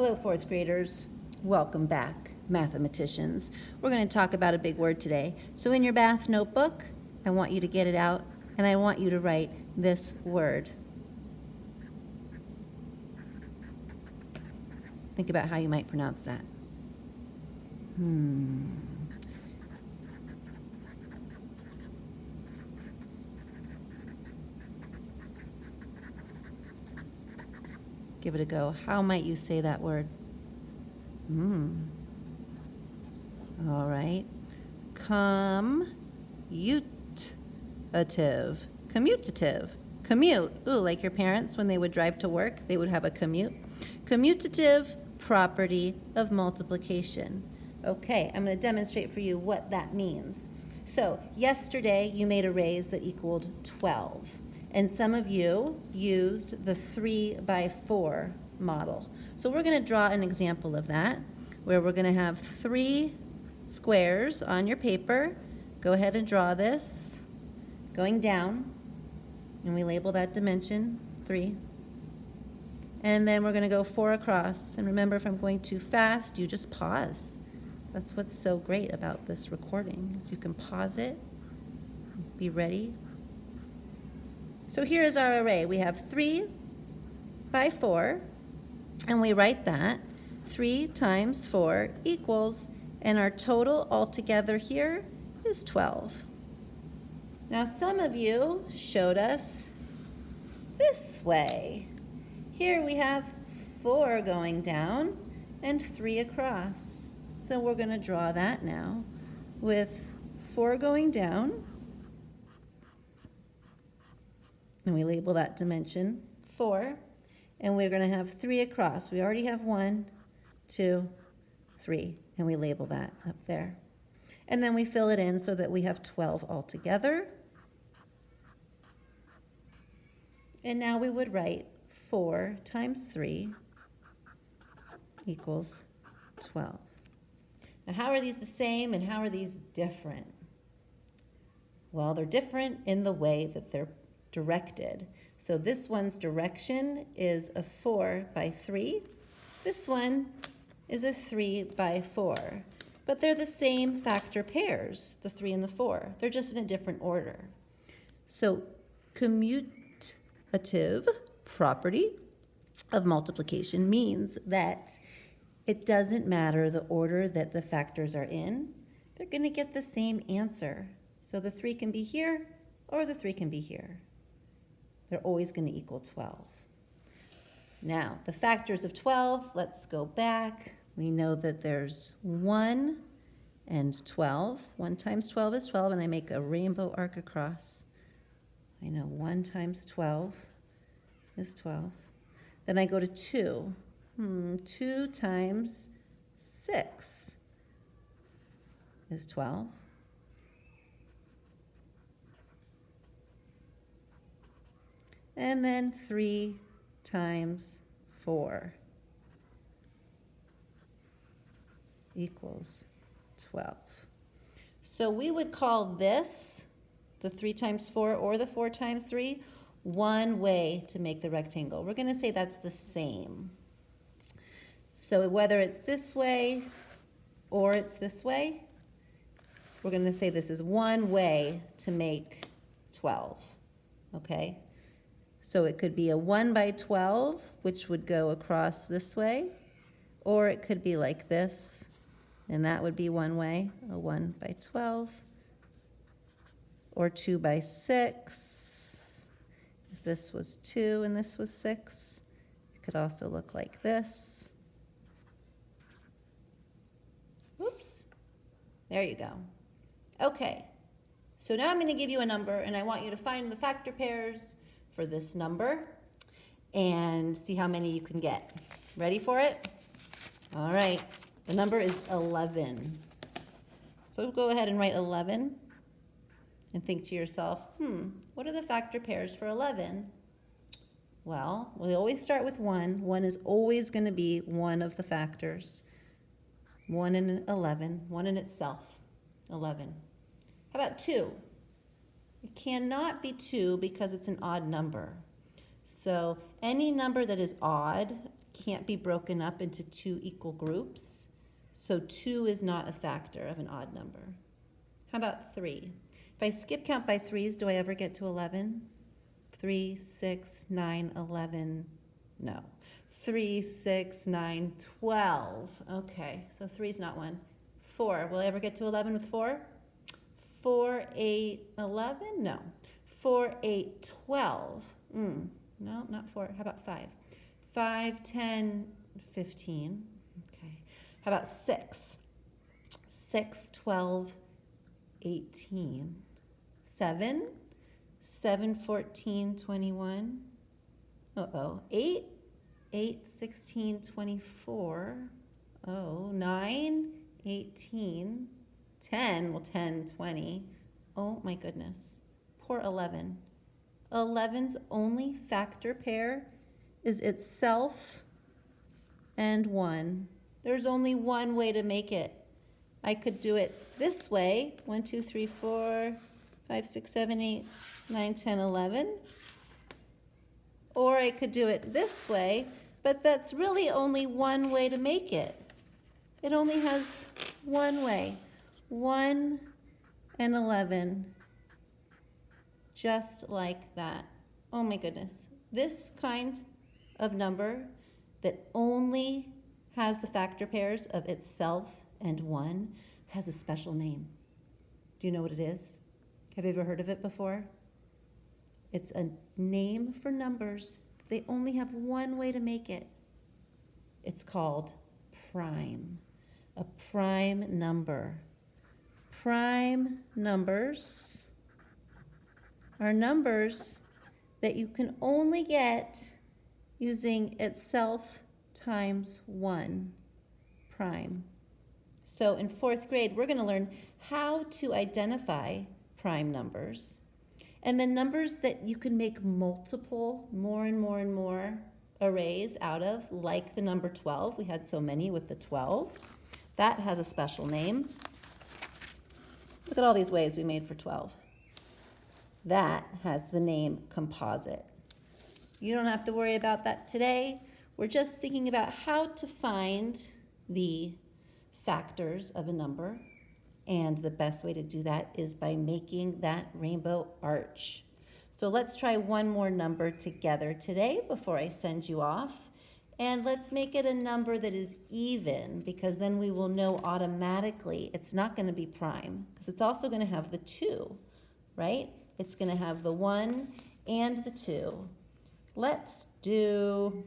Hello, fourth graders. Welcome back, mathematicians. We're going to talk about a big word today. So in your math notebook, I want you to get it out, and I want you to write this word. Think about how you might pronounce that. Give it a go. How might you say that word? All right. Commutative. Commutative. Commute. Ooh, like your parents when they would drive to work, they would have a commute. Commutative property of multiplication. Okay, I'm going to demonstrate for you what that means. So, yesterday you made arrays that equaled 12. And some of you used the 3 by 4 model. So we're going to draw an example of that, where we're going to have 3 squares on your paper. Go ahead and draw this, going down, and we label that dimension 3. And then we're going to go 4 across. And remember, if I'm going too fast, you just pause. That's what's so great about this recording, is you can pause it, be ready. So here is our array. We have 3 by 4, and we write that 3 times 4 equals, and our total altogether here is 12. Now some of you showed us this way. Here we have 4 going down and 3 across. So we're going to draw that now with 4 going down, and we label that dimension 4, and we're going to have 3 across. We already have 1, 2, 3, and we label that up there. And then we fill it in so that we have 12 altogether. And now we would write 4 times 3 equals 12. Now, how are these the same and how are these different? Well, they're different in the way that they're directed. So this one's direction is a 4 by 3. This one is a 3 by 4. But they're the same factor pairs, the 3 and the 4. They're just in a different order. So commutative property of multiplication means that it doesn't matter the order that the factors are in. They're going to get the same answer. So the 3 can be here or the 3 can be here. They're always going to equal 12. Now, the factors of 12, let's go back. We know that there's 1 and 12. 1 times 12 is 12, and I make a rainbow arc across. I know 1 times 12 is 12. Then I go to 2. 2 times 6 is 12. And then 3 times 4 equals 12. So we would call this, the 3 times 4 or the 4 times 3, one way to make the rectangle. We're going to say that's the same. So whether it's this way or it's this way, we're going to say this is one way to make 12, okay? So it could be a 1 by 12, which would go across this way, or it could be like this, and that would be one way, a 1 by 12, or 2 by 6. If this was 2 and this was 6, it could also look like this. Whoops. There you go. Okay, so now I'm going to give you a number, and I want you to find the factor pairs for this number and see how many you can get. Ready for it? All right, the number is 11. So go ahead and write 11 and think to yourself, what are the factor pairs for 11? Well, we always start with 1. 1 is always going to be one of the factors. 1 in 11, 1 in itself, 11. How about 2? It cannot be 2 because it's an odd number. So any number that is odd can't be broken up into two equal groups. So 2 is not a factor of an odd number. How about 3? If I skip count by 3s, do I ever get to 11? 3, 6, 9, 11, no. 3, 6, 9, 12. Okay, so 3 is not one. 4, will I ever get to 11 with 4? 4, 8, 11? No. 4, 8, 12. No, not 4. How about 5? 5, 10, 15. Okay. How about 6? 6, 12, 18. 7? 7, 14, 21. Uh-oh. 8? 8, 16, 24. Oh, 9, 18. 10, well, 10, 20. Oh, my goodness. Poor 11. 11's only factor pair is itself and 1. There's only one way to make it. I could do it this way. 1, 2, 3, 4, 5, 6, 7, 8, 9, 10, 11. Or I could do it this way, but that's really only one way to make it. It only has one way. 1 and 11. Just like that. Oh my goodness. This kind of number that only has the factor pairs of itself and 1 has a special name. Do you know what it is? Have you ever heard of it before? It's a name for numbers. They only have one way to make it. It's called prime. A prime number. Prime numbers are numbers that you can only get using itself times 1, prime. So in 4th grade, we're going to learn how to identify prime numbers, and then numbers that you can make multiple, more and more and more arrays out of, like the number 12. We had so many with the 12. That has a special name. Look at all these ways we made for 12. That has the name composite. You don't have to worry about that today. We're just thinking about how to find the factors of a number. And the best way to do that is by making that rainbow arch. So let's try one more number together today before I send you off. And let's make it a number that is even, because then we will know automatically it's not going to be prime, because it's also going to have the 2, right? It's going to have the 1 and the 2. Let's do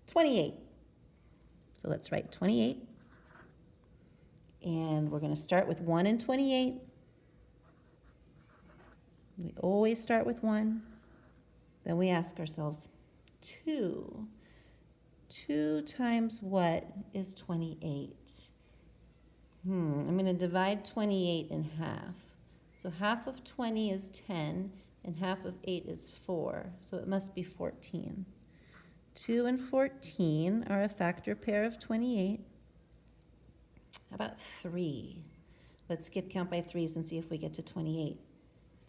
28. So let's write 28. And we're going to start with 1 and 28. We always start with 1. Then we ask ourselves, 2. 2 times what is 28? I'm going to divide 28 in half. So half of 20 is 10, and half of 8 is 4. So it must be 14. 2 and 14 are a factor pair of 28. How about 3? Let's skip count by 3s and see if we get to 28.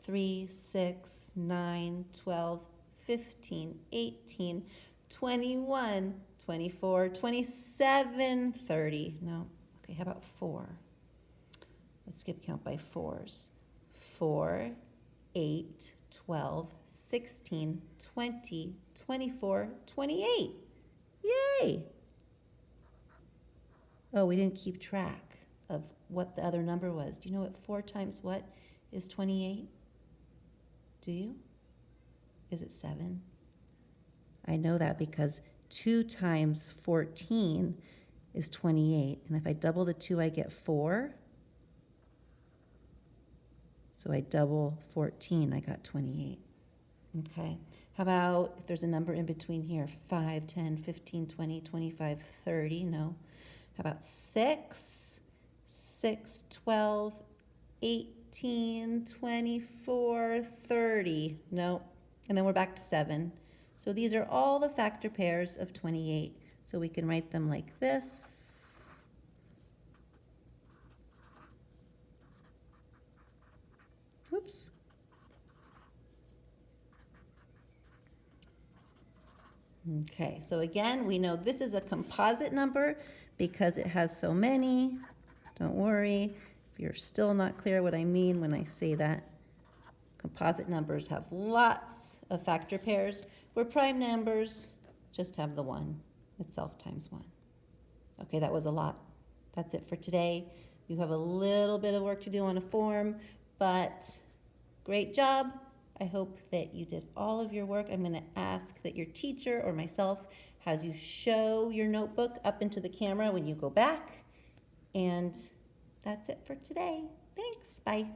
3, 6, 9, 12, 15, 18, 21, 24, 27, 30. No. Okay, how about 4? Let's skip count by 4s. 4, 8, 12, 16, 20, 24, 28. Yay! Oh, we didn't keep track of what the other number was. Do you know what 4 times what is 28? Do you? Is it 7? I know that because 2 times 14 is 28. And if I double the 2, I get 4. So I double 14, I got 28. Okay. How about if there's a number in between here? 5, 10, 15, 20, 25, 30. No. How about 6? 6, 12, 18, 24, 30. No. And then we're back to 7. So these are all the factor pairs of 28. So we can write them like this. Oops. Okay, so again, we know this is a composite number because it has so many. Don't worry if you're still not clear what I mean when I say that. Composite numbers have lots of factor pairs, where prime numbers just have the one itself times 1. Okay, that was a lot. That's it for today. You have a little bit of work to do on a form, but great job. I hope that you did all of your work. I'm going to ask that your teacher or myself has you show your notebook up into the camera when you go back. And that's it for today. Thanks. Bye.